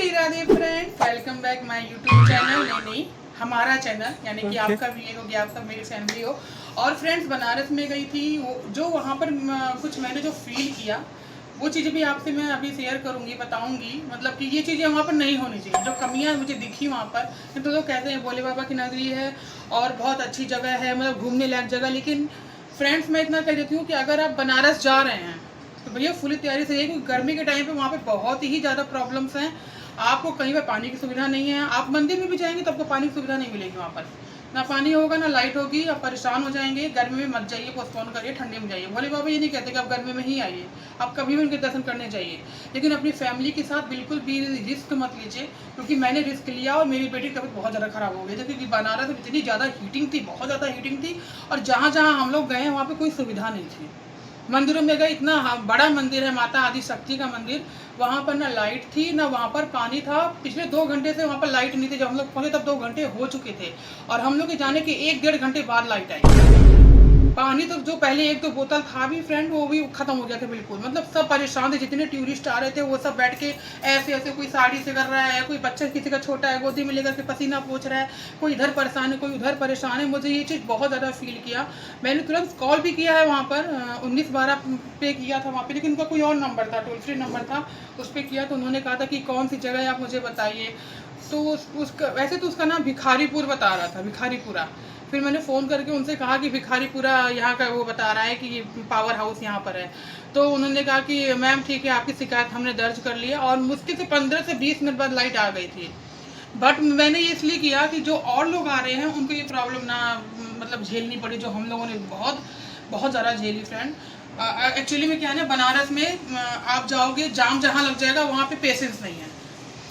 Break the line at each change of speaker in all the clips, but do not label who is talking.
Radhe Radhe friends, welcome back my YouTube channel. नहीं, हमारा channel, यानी कि आपका भी हो गया, आपका मेरी फैमिली हो। और फ्रेंड्स, बनारस में गई थी जो वहाँ पर कुछ मैंने जो फील किया वो चीज़ें भी आपसे मैं अभी शेयर करूँगी, बताऊँगी। मतलब कि ये चीज़ें वहाँ पर नहीं होनी चाहिए, जो कमियाँ मुझे दिखी वहाँ पर। तो लोग कहते हैं भोले बाबा की नगरी है और बहुत अच्छी जगह है, मतलब घूमने लायक जगह। लेकिन फ्रेंड्स, मैं इतना कह देती हूँ कि अगर आप बनारस जा रहे हैं तो भैया फुल तैयारी से है, क्योंकि गर्मी के टाइम पे वहाँ पे बहुत ही ज़्यादा प्रॉब्लम्स हैं। आपको कहीं पर पानी की सुविधा नहीं है, आप मंदिर में भी जाएंगे तो आपको पानी की सुविधा नहीं मिलेगी वहाँ पर। ना पानी होगा ना लाइट होगी, आप परेशान हो जाएंगे। गर्मी में मत जाइए, पोस्टपोन करिए, ठंडी में जाइए। भोले बाबा ये नहीं कहते कि आप गर्मी में ही आइए, आप कभी भी उनके दर्शन करने जाइए, लेकिन अपनी फैमिली के साथ बिल्कुल भी रिस्क मत लीजिए। क्योंकि मैंने रिस्क लिया और मेरी बेटी की तबीयत बहुत ज़्यादा खराब हो गई थी, क्योंकि बनारस में इतनी ज़्यादा हीटिंग थी, बहुत ज़्यादा हीटिंग थी। और जहाँ जहाँ हम लोग गए हैं वहाँ पर कोई सुविधा नहीं थी। मंदिरों में गए, इतना बड़ा मंदिर है माता आदि शक्ति का मंदिर, वहाँ पर ना लाइट थी ना वहाँ पर पानी था। पिछले 2 घंटे से वहाँ पर लाइट नहीं थी। जब हम लोग पहुँचे तब 2 घंटे हो चुके थे, और हम लोग के जाने के 1-1.5 घंटे बाद लाइट आई। पानी तो जो पहले 1-2 बोतल था भी फ्रेंड, वो भी खत्म हो गया था बिल्कुल। मतलब सब परेशान थे, जितने टूरिस्ट आ रहे थे वो सब बैठ के ऐसे ऐसे, कोई साड़ी से कर रहा है, कोई बच्चा किसी का छोटा है गोदी में लेकर के पसीना पोंछ रहा है, कोई इधर परेशान है, कोई उधर परेशान है। मुझे ये चीज़ बहुत ज़्यादा फील किया। मैंने तुरंत कॉल भी किया है वहाँ पर, 1912 पे किया था वहाँ पे, लेकिन उनका कोई और नंबर था, टोल फ्री नंबर था, उस पर किया। तो उन्होंने कहा था कि कौन सी जगह है आप मुझे बताइए। तो उसका वैसे तो उसका नाम भिखारीपुर बता रहा था, भिखारीपुरा। फिर मैंने फ़ोन करके उनसे कहा कि भिखारीपुरा यहाँ का वो बता रहा है कि ये पावर हाउस यहाँ पर है। तो उन्होंने कहा कि मैम ठीक है, आपकी शिकायत हमने दर्ज कर ली है। और मुश्किल से 15 से 20 मिनट बाद लाइट आ गई थी। बट मैंने ये इसलिए किया कि जो और लोग आ रहे हैं उनको ये प्रॉब्लम ना मतलब झेलनी पड़ी, जो हम लोगों ने बहुत बहुत ज़्यादा झेली फ्रेंड। एक्चुअली में क्या है ना, बनारस में आप जाओगे, जाम जहाँ लग जाएगा वहाँ पे पेशेंस नहीं है।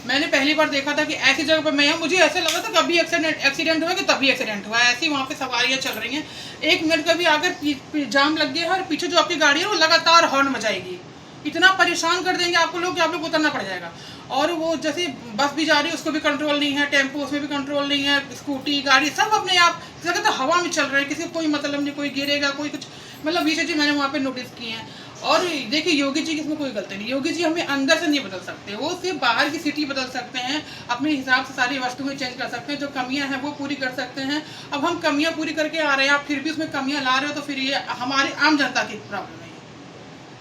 मैंने पहली बार देखा था कि ऐसी जगह पर मैं हूँ, मुझे ऐसा लगा था कभी एक्सीडेंट हुआ कि तभी एक्सीडेंट हुआ। ऐसी वहाँ पे सवारियाँ चल रही हैं, 1 मिनट का भी अगर जाम लग गया है और पीछे जो आपकी गाड़ी है वो लगातार हॉर्न बजाएगी, इतना परेशान कर देंगे आपको लोग कि आप लोग को उतरना पड़ जाएगा। और वो जैसे बस भी जा रही है उसको भी कंट्रोल नहीं है, टेम्पो उसमें भी कंट्रोल नहीं है, स्कूटी गाड़ी सब अपने आप जगह तो हवा में चल रहे हैं, किसी को कोई मतलब नहीं, कोई गिरेगा कोई कुछ। मतलब ये चीज़ें मैंने वहाँ पे नोटिस की हैं। और देखिए, योगी जी की इसमें कोई गलती नहीं। योगी जी हमें अंदर से नहीं बदल सकते, वो सिर्फ बाहर की सिटी बदल सकते हैं, अपने हिसाब से सारी वस्तुएं चेंज कर सकते हैं, जो कमियां हैं वो पूरी कर सकते हैं। अब हम कमियां पूरी करके आ रहे हैं, आप फिर भी उसमें कमियां ला रहे हो, तो फिर ये हमारी आम जनता की प्रॉब्लम है।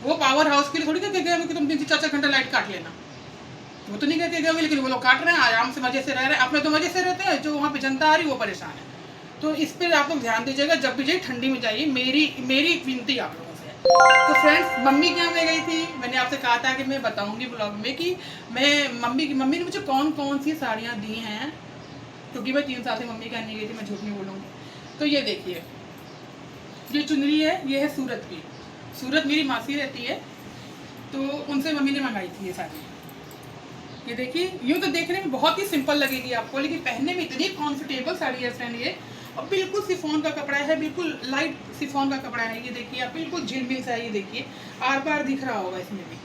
वो पावर हाउस के लिए थोड़ी कहते गए कि तुम 3-4 घंटा लाइट काट लेना, वो तो नहीं कहते गए, लेकिन वो लोग काट रहे हैं, आराम से मजे से रह रहे हैं। अपने तो मजे से रहते हैं, जो वहाँ पे जनता आ रही है वो परेशान है। तो इस पर आप लोग ध्यान दीजिएगा, जब भी जाइए ठंडी में जाइए, मेरी मेरी विनती आप लोगों से है। तो फ्रेंड्स, मम्मी के यहाँ मैं गई थी, मैंने आपसे कहा था कि मैं बताऊंगी ब्लॉग में कि मैं मम्मी ने मुझे कौन कौन सी साड़ियाँ दी हैं, क्योंकि मैं 3 साल से मम्मी के यहाँ नहीं गई थी, मैं झूठ नहीं बोलूँगी। तो ये देखिए, ये चुनरी है, ये है सूरत की। सूरत मेरी मासी रहती है, तो उनसे मम्मी ने मंगाई थी ये साड़ी। ये देखिए, यूँ तो देखने में बहुत ही सिंपल लगेगी आपको, लेकिन पहनने में इतनी कॉम्फर्टेबल साड़ी है फ्रेंड ये। और बिल्कुल सिफॉन का कपड़ा है, बिल्कुल लाइट सिफॉन का कपड़ा है। ये देखिए आप, बिल्कुल झिलमिल सा है। ये देखिए आर पार दिख रहा होगा इसमें भी।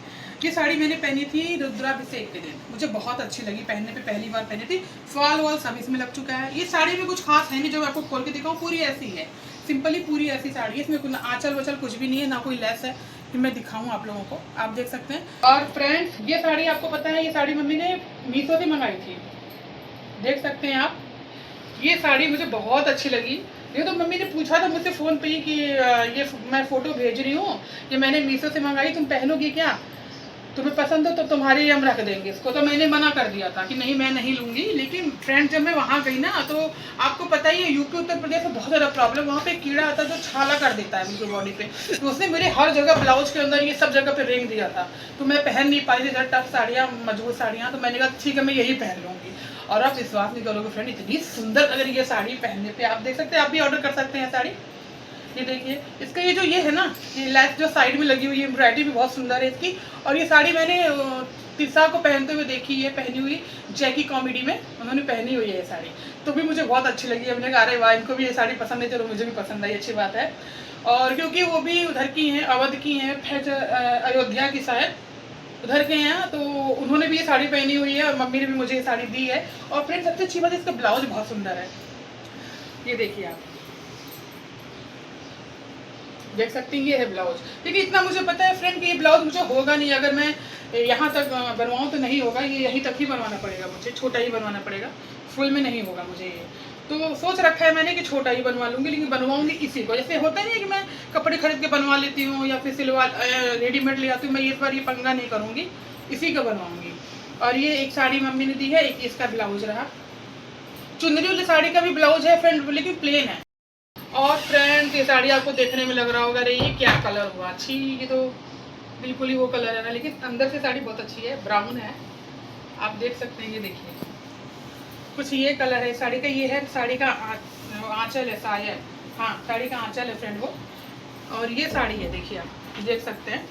ये साड़ी मैंने पहनी थी रुद्राभिषेक के दिन, मुझे बहुत अच्छी लगी पहनने पे, पहली बार पहनी थी। फॉल वॉल सब इसमें लग चुका है। ये साड़ी में कुछ खास है नहीं, जो आपको खोल के दिखाऊँ, पूरी ऐसी है, सिंपली पूरी ऐसी साड़ी है। इसमें कोई आंचल वचल कुछ भी नहीं है, ना कोई लेस है कि मैं दिखाऊं आप लोगों को, आप देख सकते हैं। और फ्रेंड्स, ये साड़ी आपको पता है, ये साड़ी मम्मी ने मीशो से मंगाई थी, देख सकते हैं आप। ये साड़ी मुझे बहुत अच्छी लगी। ये तो मम्मी ने पूछा था मुझसे फ़ोन पे ही कि ये मैं फ़ोटो भेज रही हूँ, ये मैंने मीशो से मंगाई, तुम पहनोगी क्या, तुम्हें पसंद हो तो तुम्हारे लिए हम रख देंगे इसको। तो मैंने मना कर दिया था कि नहीं, मैं नहीं लूँगी। लेकिन फ्रेंड, जब मैं वहाँ गई ना, तो आपको पता ही है यूपी उत्तर प्रदेश में बहुत ज़्यादा प्रॉब्लम, वहाँ पे कीड़ा आता है जो छाला कर देता है बिल्कुल बॉडी पे। तो उसने मेरे हर जगह ब्लाउज के अंदर ये सब जगह पे रेंग दिया था, तो मैं पहन नहीं पाई थी टफ साड़ियाँ, मजबूत साड़ियाँ। तो मैंने कहा ठीक है, मैं यही पहन लूँगी। और आप विश्वास नहीं करोगे फ्रेंड, इतनी सुंदर लग रही है साड़ी पहनने पर, आप देख सकते हैं, आप भी ऑर्डर कर सकते हैं साड़ी। ये देखिए, इसका ये जो ये है ना, ये लेस जो साइड में लगी हुई है, एम्ब्रॉयडरी भी बहुत सुंदर है इसकी। और ये साड़ी मैंने तिरसा को पहनते हुए देखी है, पहनी हुई जैकी कॉमेडी में उन्होंने पहनी हुई है ये साड़ी, तो भी मुझे बहुत अच्छी लगी है। मैंने कहा अरे वाह, इनको भी ये साड़ी पसंद है, चलो मुझे भी पसंद आई, अच्छी बात है। और क्योंकि वो भी उधर की हैं, अवध की हैं, फैज अयोध्या की शायद, उधर के हैं, तो उन्होंने भी ये साड़ी पहनी हुई है और मम्मी ने भी मुझे ये साड़ी दी है। और फ्रेंड, सबसे अच्छी बात है, इसका ब्लाउज बहुत सुंदर है। ये देखिए आप, देख सकते हैं ये है ब्लाउज। देखिए इतना मुझे पता है फ्रेंड कि ये ब्लाउज मुझे होगा नहीं, अगर मैं यहाँ तक बनवाऊँ तो नहीं होगा, ये यहीं तक ही बनवाना पड़ेगा मुझे, छोटा ही बनवाना पड़ेगा, फुल में नहीं होगा मुझे ये। तो सोच रखा है मैंने कि छोटा ही बनवा लूँगी, लेकिन बनवाऊँगी इसी को। जैसे होता नहीं है कि मैं कपड़े खरीद के बनवा लेती हूँ या फिर सिलवा रेडीमेड ले आती हूँ, मैं इस बार ये पंगा नहीं करूँगी, इसी का बनवाऊँगी। और ये एक साड़ी मम्मी ने दी है, एक इसका ब्लाउज रहा। चुनरी वाली साड़ी का भी ब्लाउज है फ्रेंड, लेकिन प्लेन है। और फ्रेंड ये साड़ी आपको देखने में लग रहा होगा अरे ये क्या कलर हुआ, अच्छी, ये तो बिल्कुल ही वो कलर है ना, लेकिन अंदर से साड़ी बहुत अच्छी है, ब्राउन है, आप देख सकते हैं। ये देखिए कुछ ये कलर है साड़ी का, ये है साड़ी का आंचल है शायद, हाँ साड़ी का आंचल है फ्रेंड वो। और ये साड़ी है, देखिए आप देख सकते हैं,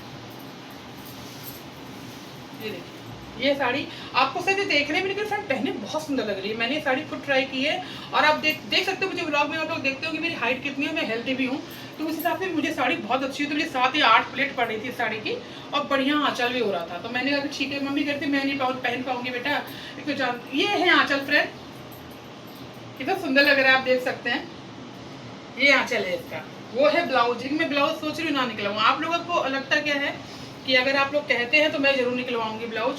ये देखिए ये साड़ी आपको सही देखने में, लेकिन फ्रेंड पहने बहुत सुंदर लग रही है। मैंने ये साड़ी खुद ट्राई की है, और आप देख सकते हो मुझे व्लॉग में, आप लोग देखते हो कि मेरी हाइट कितनी है, मैं हेल्दी भी हूँ, तो उस हिसाब से मुझे साड़ी बहुत अच्छी है। तो मुझे 7 या 8 प्लेट पड़ रही थी साड़ी की, और बढ़िया आंचल भी हो रहा था। तो मैंने अभी ठीक है, मम्मी कहती मैं नहीं पहन पाऊंगी बेटा, एक तो जान ये है आंचल फ्रेंड, कितना सुंदर लग रहा है, आप देख सकते हैं, ये आंचल है इसका। वो है ब्लाउज, मैं ब्लाउज सोच रही हूँ ना निकलवाऊँ। आप लोगों को लगता क्या है कि अगर आप लोग कहते हैं तो मैं जरूर निकलवाऊंगी ब्लाउज,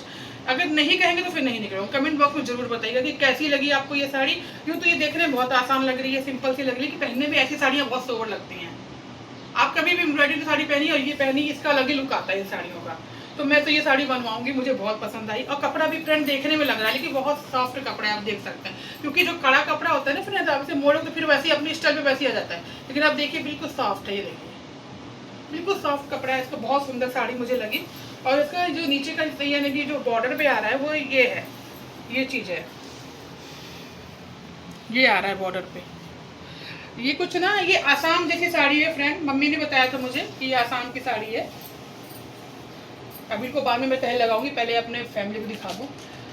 अगर नहीं कहेंगे तो फिर नहीं निकलवाऊंगी। कमेंट बॉक्स में जरूर बताइएगा कि कैसी लगी आपको ये साड़ी। यूँ तो ये देखने में बहुत आसान लग रही है, सिंपल सी लग रही है, कि पहनने में ऐसी साड़ियाँ बहुत सोबर लगती हैं। आप कभी भी एम्ब्रॉयडरी की साड़ी पहनी और ये पहनी, इसका अलग ही लुक आता है इन साड़ियों का। तो मैं तो ये साड़ी बनवाऊंगी, मुझे बहुत पसंद आई। और कपड़ा भी फ्रेंड देखने में लग रहा है, लेकिन बहुत सॉफ्ट कपड़ा है, आप देख सकते हैं, क्योंकि जो कड़ा कपड़ा होता है ना फ्रेंड, आप इसे मोड़ो तो फिर वैसे ही अपनी स्टाइल पे वैसे ही आ जाता है, लेकिन आप देखिए बिल्कुल सॉफ्ट है, ये देखिए बिल्कुल सॉफ्ट कपड़ा है इसका, बहुत सुंदर साड़ी मुझे लगी। और इसका जो नीचे का यानी कि जो बॉर्डर पे आ रहा है वो ये है, ये चीज़ है, ये आ रहा है बॉर्डर पे। ये कुछ ना, ये आसाम जैसी साड़ी है फ्रेंड, मम्मी ने बताया था मुझे कि ये आसाम की साड़ी है। अभी को बाद में मैं तह लगाऊंगी, पहले अपने फैमिली को दिखा दूँ।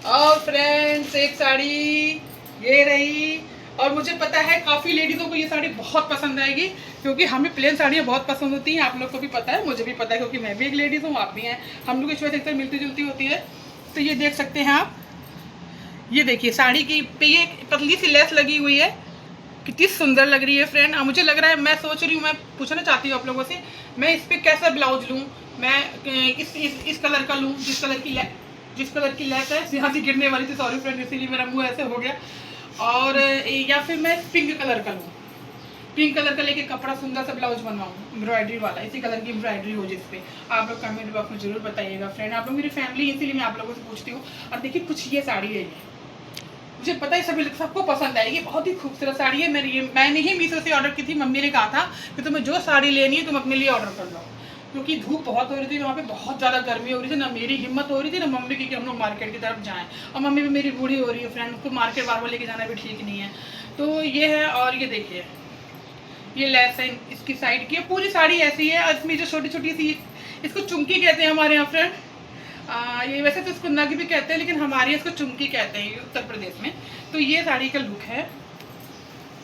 और फ्रेंड्स एक साड़ी ये रही, और मुझे पता है काफ़ी लेडीज़ों को ये साड़ी बहुत पसंद आएगी, क्योंकि हमें प्लेन साड़ियाँ बहुत पसंद होती हैं। आप लोग को भी पता है, मुझे भी पता है, क्योंकि मैं भी एक लेडीज़ हूँ, आप भी हैं, हम लोग की चॉइस एकदम मिलती जुलती होती है। तो ये देख सकते हैं आप, ये देखिए साड़ी की पे ये पतली सी लेस लगी हुई है, कितनी सुंदर लग रही है फ्रेंड। मुझे लग रहा है, मैं सोच रही हूँ, मैं पूछना चाहती हूँ आप लोगों से, मैं इस पर कैसा ब्लाउज लूँ, मैं इस कलर का लूँ, जिस कलर की लेस है, यहाँ से गिरने वाली थी, सॉरी फ्रेंड, इसीलिए मेरा मुंह ऐसे हो गया। और या फिर मैं पिंक कलर का लूँ, पिंक कलर का लेके कपड़ा सुंदर सा ब्लाउज बनवाऊँ एम्ब्रॉयडरी वाला, इसी कलर की एम्ब्रॉयडरी हो जिस पे। आप लोग कमेंट बॉक्स में जरूर बताइएगा फ्रेंड, आप लोग मेरी फैमिली, इसीलिए मैं आप लोगों से पूछती हूँ। और देखिए कुछ ये साड़ी है, ये मुझे पता है सभी सबको पसंद आएगी, बहुत ही खूबसूरत साड़ी है। मैंने ही मीशो से ऑर्डर की थी, मम्मी ने कहा था कि तुम्हें जो साड़ी लेनी है तुम अपने लिए ऑर्डर कर लो, क्योंकि धूप बहुत हो रही थी वहाँ पे, बहुत ज़्यादा गर्मी हो रही थी, ना मेरी हिम्मत हो रही थी ना मम्मी की कि हम लोग मार्केट की तरफ जाएँ। और मम्मी भी मेरी बूढ़ी हो रही है फ्रेंड, उसको मार्केट बार बार लेके जाना भी ठीक नहीं है। तो ये है, और ये देखिए ये लेस है इसकी साइड की, पूरी साड़ी ऐसी है। और इसमें जो छोटी छोटी सी, इसको चुमकी कहते हैं हमारे यहाँ फ्रेंड, ये वैसे तो इसको नग भी कहते हैं, लेकिन हमारे यहाँ इसको चुमकी कहते हैं उत्तर प्रदेश में। तो ये साड़ी का लुक है,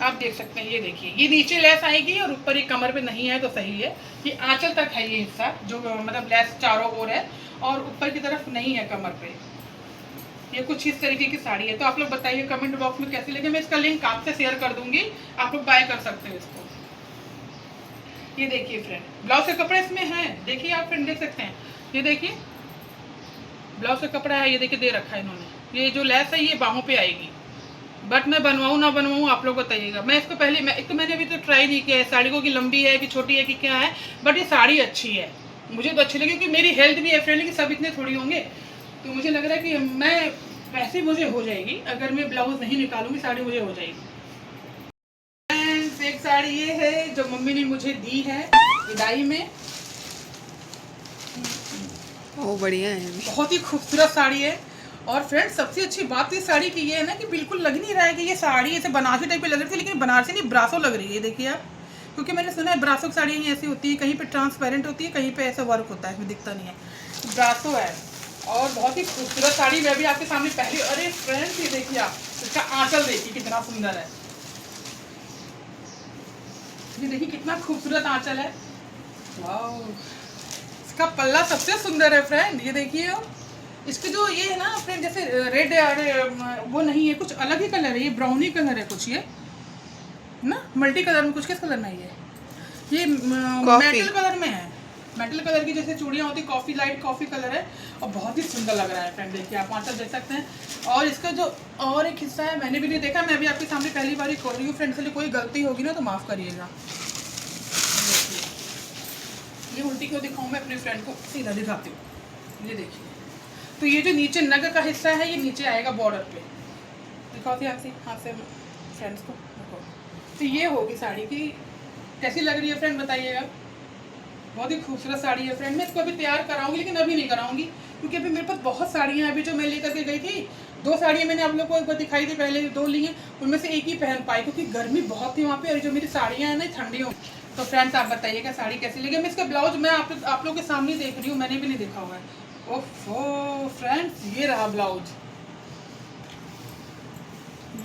आप देख सकते हैं। ये देखिए ये नीचे लेस आएगी और ऊपर ये कमर पे नहीं है तो सही है, ये आंचल तक है ये हिस्सा, जो मतलब लेस चारों ओर है, और ऊपर की तरफ नहीं है कमर पे। ये कुछ इस तरीके की साड़ी है। तो आप लोग बताइए कमेंट बॉक्स में कैसी लगे, मैं इसका लिंक आपसे शेयर कर दूंगी, आप लोग बाय कर सकते हो इसको। ये देखिए फ्रेंड, ब्लाउज का कपड़ा इसमें है, देखिए आप फ्रेंड देख सकते हैं, ये देखिए ब्लाउज का कपड़ा है, ये देखिए दे रखा है इन्होंने। ये जो लेस है ये बाहों पे आएगी, बट मैं बनवाऊँ ना बनवाऊँ आप लोग बताइएगा। मैं इसको पहले एक तो मैंने अभी तो ट्राई नहीं किया है साड़ी को, कि लंबी है कि छोटी है कि क्या है, बट ये साड़ी अच्छी है, मुझे तो अच्छी लगी, क्योंकि मेरी हेल्थ भी है फ्रेंड, लेकिन सब इतने थोड़ी होंगे। तो मुझे लग रहा है कि मैं वैसे मुझे हो जाएगी, अगर मैं ब्लाउज नहीं निकालूंगी साड़ी मुझे हो जाएगी। एक साड़ी ये है जो मम्मी ने मुझे दी है विदाई में,
वो बढ़िया है,
बहुत ही खूबसूरत साड़ी है। और फ्रेंड्स सबसे अच्छी बात इस साड़ी की ये है ना कि बिल्कुल लग नहीं रहा है कि ये साड़ी ऐसे बनारसी टाइप की लग रही थी, लेकिन बनारसी नहीं ब्रासो लग रही है, देखिए आप, क्योंकि मैंने सुना है ब्रासो की साड़ी ऐसी होती है, कहीं पे ट्रांसपेरेंट होती है, कहीं पे ऐसा वर्क होता है, इसमें दिखता नहीं है, ब्रासो है। और बहुत ही खूबसूरत साड़ी मैं भी आपके सामने पहले, अरे फ्रेंड्स ये देखिए आप, इसका आंचल देखिए कितना सुंदर है, ये देखिए कितना खूबसूरत आंचल है, वाह। इसका पल्ला सबसे सुंदर है फ्रेंड, ये देखिए, इसके जो ये है ना फ्रेंड, जैसे रेड, अरे वो नहीं है, कुछ अलग ही कलर है, ये ब्राउनी कलर है कुछ, ये ना मल्टी कलर में कुछ, किस कलर में ये, ये मेटल कलर में है, मेटल कलर की जैसे चूड़ियाँ होती, कॉफ़ी लाइट कॉफ़ी कलर है और बहुत ही सुंदर लग रहा है फ्रेंड। देखिए आप वहाँ तक देख सकते हैं। और इसका जो और एक हिस्सा है मैंने भी नहीं देखा, मैं भी आपके सामने पहली बार ही खोल रही हूँ फ्रेंड, इसलिए कोई गलती होगी ना तो माफ़ करिएगा। ये उल्टी क्यों दिखाऊँ, मैं अपने फ्रेंड को सीधा दिखाती हूँ। ये देखिए, तो ये जो नीचे नग का हिस्सा है ये नीचे आएगा बॉर्डर पे, दिखाओ थी आपसे हाथ से फ्रेंड्स को देखो। तो ये होगी साड़ी की, कैसी लग रही है फ्रेंड बताइएगा। बहुत ही खूबसूरत साड़ी है फ्रेंड। मैं इसको अभी तैयार कराऊंगी लेकिन अभी नहीं कराऊंगी क्योंकि अभी मेरे पास बहुत साड़ियाँ अभी जो मैं लेकर के गई थी। 2 साड़ियाँ मैंने आप लोग को एक बार दिखाई थी, पहले 2 ली हैं, उनमें से एक ही पहन पाई क्योंकि गर्मी बहुत थी वहाँ पे और जो मेरी साड़ियाँ हैं ना ठंडियों। तो फ्रेंड्स आप बताइएगा साड़ी कैसी लगी। मैं इसका ब्लाउज मैं आप लोग के सामने देख रही हूँ, मैंने भी नहीं देखा हुआ है। ओफो फ्रेंड्स, ये रहा ब्लाउज,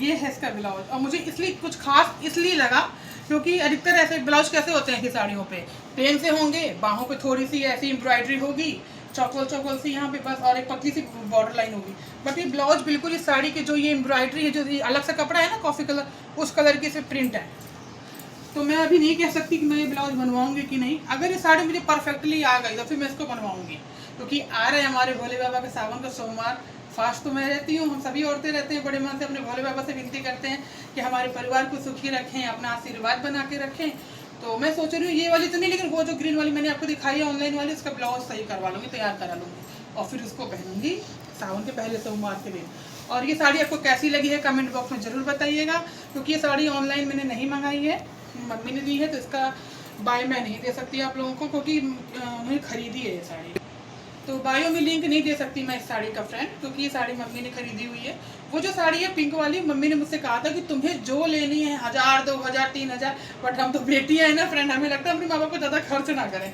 ये है इसका ब्लाउज। और मुझे इसलिए कुछ खास इसलिए लगा क्योंकि अधिकतर ऐसे ब्लाउज कैसे होते हैं कि साड़ियों पे प्लेन से होंगे, बाहों पे थोड़ी सी ऐसी एम्ब्रॉयडरी होगी, चौकोल सी यहाँ पे बस, और एक पतली सी बॉर्डर लाइन होगी। बट ये ब्लाउज बिल्कुल इस साड़ी की जो ये एम्ब्रॉयडरी है, जो ये अलग सा कपड़ा है ना कॉफ़ी कलर, उस कलर की से प्रिंट है। तो मैं अभी नहीं कह सकती कि मैं ये ब्लाउज बनवाऊंगी कि नहीं। अगर ये साड़ी मुझे परफेक्टली आ गई तो फिर मैं इसको बनवाऊंगी क्योंकि आ रहे हैं हमारे भोले बाबा के सावन का सोमवार। फास्ट तो मैं रहती हूँ, हम सभी औरतें रहते हैं, बड़े मन से अपने भोले बाबा से विनती करते हैं कि हमारे परिवार को सुखी रखें, अपना आशीर्वाद बना के रखें। तो मैं सोच रही हूँ ये वाली तो नहीं, लेकिन वो जो ग्रीन वाली मैंने आपको दिखाई है ऑनलाइन वाली, उसका ब्लाउज सही करवा लूँगी, तैयार करा लूँगी और फिर उसको पहनूंगी सावन के पहले सोमवार के दिन। और ये साड़ी आपको कैसी लगी है कमेंट बॉक्स में ज़रूर बताइएगा क्योंकि ये साड़ी ऑनलाइन मैंने नहीं मंगाई है, मम्मी ने दी है, तो इसका बाय मैं नहीं दे सकती आप लोगों को क्योंकि उन्होंने खरीदी है ये साड़ी। तो बायो में लिंक नहीं दे सकती मैं इस साड़ी का फ्रेंड क्योंकि ये साड़ी मम्मी ने खरीदी हुई है। वो जो साड़ी है पिंक वाली, मम्मी ने मुझसे कहा था कि तुम्हें जो लेनी है 1000 2000 3000, बट हम तो बेटियां हैं ना फ्रेंड, हमें लगता है अपने माँ बाप को ज़्यादा खर्च ना करें।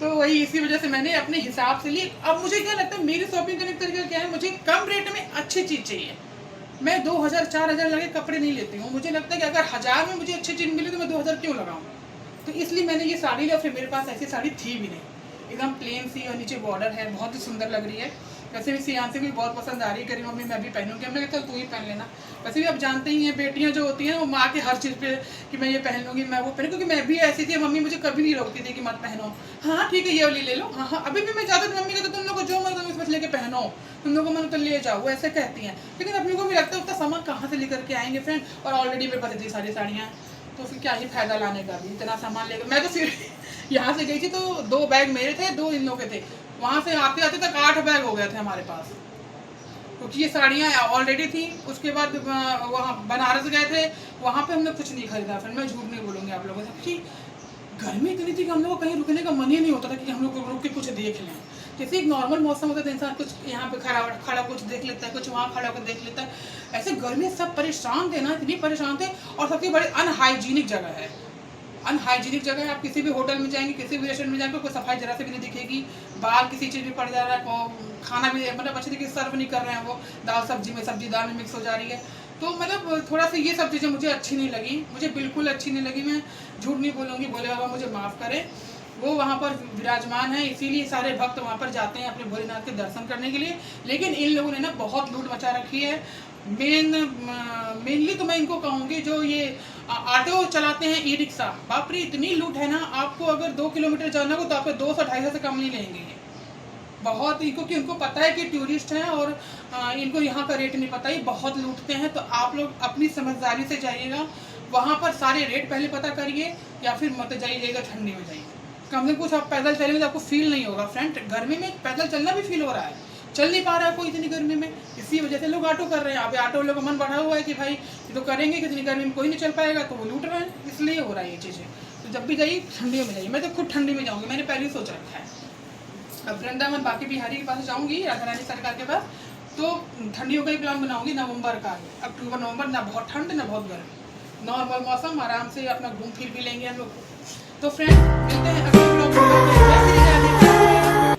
तो वही इसी वजह से मैंने अपने हिसाब से ली। अब मुझे क्या लगता है मेरी शॉपिंग करने का तरीका क्या है, मुझे कम रेट में अच्छी चीज़ चाहिए। मैं 2000 4000 लगे कपड़े नहीं लेती हूँ। मुझे लगता है कि अगर 1000 में मुझे अच्छी चीज़ मिली तो मैं 2000 क्यों लगाऊँ। तो इसलिए मैंने ये साड़ी ली और फिर मेरे पास ऐसी साड़ी थी भी नहीं, एकदम प्लेन सी और नीचे बॉर्डर है, बहुत ही सुंदर लग रही है। वैसे भी सियान से भी बहुत पसंद आ रही है, करी मम्मी मैं भी पहनूंगी, हमने कहा तू ही पहन लेना। वैसे भी आप जानते ही हैं बेटियां जो होती हैं वो माँ के हर चीज़ पे कि मैं ये पहन लूँगी, मैं वो पहनूँ, क्योंकि मैं भी ऐसी थी, मम्मी मुझे कभी नहीं रोकती थी कि मत पहनो। हाँ ठीक है ये वाली ले लो, हाँ अभी भी मैं जाता हूँ मम्मी कहते तुम लोग को जो मन तुम इसमें लेके पहनो, तुम लोग को मन तो ले जाओ, वो ऐसे कहती हैं। लेकिन अपने को भी लगता है उतना सामान कहाँ से लेकर के आएंगे फ्रेंड, और ऑलरेडी मेरे पास इतनी सारी साड़ियाँ, तो फिर क्या ही फायदा लाने का भी इतना सामान लेकर। मैं तो फिर यहाँ से गई थी तो 2 बैग मेरे थे, 2 इन लोग के थे, वहाँ से आते आते तक 8 बैग हो गए थे हमारे पास क्योंकि ये साड़ियाँ ऑलरेडी थी। उसके बाद वहाँ बनारस गए थे, वहाँ पे हमने कुछ नहीं खरीदा फ्रेंड, मैं झूठ नहीं बोलूँगी आप लोगों से कि गर्मी इतनी थी कि हम लोग को कहीं रुकने का मन ही नहीं होता था कि हम लोग रुक के कुछ देख लें। जैसे एक नॉर्मल मौसम होता है तो इंसान कुछ यहाँ पे खड़ा कुछ देख लेता है, कुछ वहाँ खड़ा होकर देख लेता है। ऐसे गर्मी सब परेशान थे ना, इतनी परेशान थे। और सबसे बड़ी अनहाइजीनिक जगह है, अनहाइजीनिक जगह है। आप किसी भी होटल में जाएंगे, किसी भी रेस्टोरेंट में जाएंगे, कोई सफाई जरा से भी नहीं दिखेगी, बाहर किसी चीज़ में पड़ जा रहा है, खाना भी मतलब अच्छे तरीके से सर्व नहीं कर रहे हैं, वो दाल सब्जी में सब्जी दाल में मिक्स हो जा रही है। तो मतलब थोड़ा सा ये सब चीज़ें मुझे अच्छी नहीं लगी, मुझे बिल्कुल अच्छी नहीं लगी। मैं झूठ नहीं बोलूँगी, भोले बाबा मुझे माफ़ करें, वो वहाँ पर विराजमान है, इसीलिए सारे भक्त वहाँ पर जाते हैं अपने भोलेनाथ के दर्शन करने के लिए। लेकिन इन लोगों ने ना बहुत लूट मचा रखी है। मेनली तो मैं इनको कहूँगी जो ये ऑटो चलाते हैं, ई रिक्शा, बाप रे इतनी लूट है ना। आपको अगर 2 किलोमीटर जाना हो तो आपको 200-250 से कम नहीं लेंगे बहुत ही, क्योंकि उनको पता है कि टूरिस्ट हैं और इनको यहाँ का रेट नहीं पता, ये बहुत लूटते हैं। तो आप लोग अपनी समझदारी से जाइएगा, वहाँ पर सारे रेट पहले पता करिए या फिर मत जाइएगा, ठंडी में जाइए। कम से कम कुछ आप पैदल चलेंगे तो आपको फील नहीं होगा फ्रेंड। गर्मी में पैदल चलना भी फील हो रहा है, चल नहीं पा रहा है कोई इतनी गर्मी में, इसी वजह से लोग ऑटो कर रहे हैं। अब ऑटो लोगों का मन बढ़ा हुआ है कि भाई ये तो करेंगे, कितनी गर्मी में कोई नहीं चल पाएगा, तो वो लूट रहे हैं, इसलिए हो रहा है ये चीज़ें। तो जब भी जाइए ठंडियों में जाइए, मैं तो खुद ठंडी में जाऊँगी, मैंने पहले ही सोच रखा है। अब वृंदावन बाकी बिहारी के पास जाऊँगी, राधा रानी सरकार के पास, तो ठंडियों का ही प्लान बनाऊँगी, नवंबर का, अक्टूबर नवंबर, ना बहुत ठंड ना बहुत गर्मी, नॉर्मल मौसम, आराम से अपना घूम फिर भी लेंगे हम लोग। तो फ्रेंड मिलते हैं अगले ब्लॉग में।